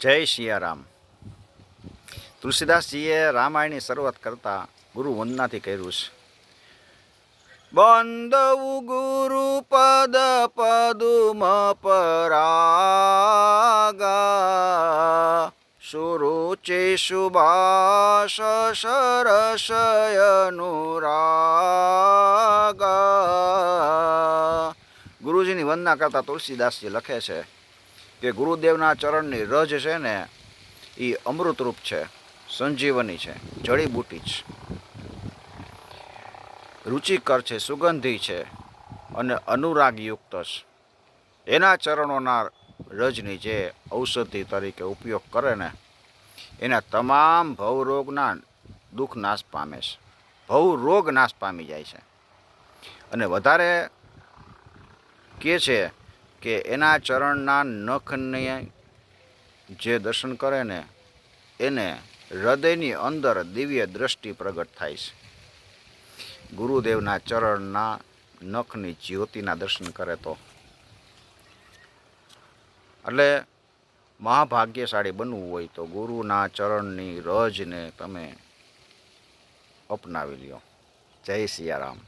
જય સિયારામ. તુલસીદાસજીએ રામાયણની શરૂઆત કરતા ગુરુ વંદનાથી કર્યું છે. બંદવું ગુરુ પદ પદુમ પરાગા સુરુચિ સુભાષ સરસયનુરાગા. ગુરુજીની વંદના કરતા તુલસીદાસજી લખે છે કે ગુરુદેવના ચરણની રજ છે ને એ અમૃતરૂપ છે, સંજીવની છે, જડીબુટી છે, રુચિકર છે, સુગંધી છે અને અનુરાગયુક્ત છે. એના ચરણોના રજની જે ઔષધિ તરીકે ઉપયોગ કરે ને એના તમામ ભવરોગના દુઃખ નાશ પામે છે, ભવરોગ નાશ પામી જાય છે. અને વધારે કહે છે કે એના ચરણના નખને જે દર્શન કરે ને એને હૃદયની અંદર દિવ્ય દ્રષ્ટિ પ્રગટ થાય છે. ગુરુદેવના ચરણના નખની જ્યોતિના દર્શન કરે તો એટલે મહાભાગ્યશાળી બનવું હોય તો ગુરુના ચરણની રજને તમે અપનાવી લ્યો. જય સિયારામ.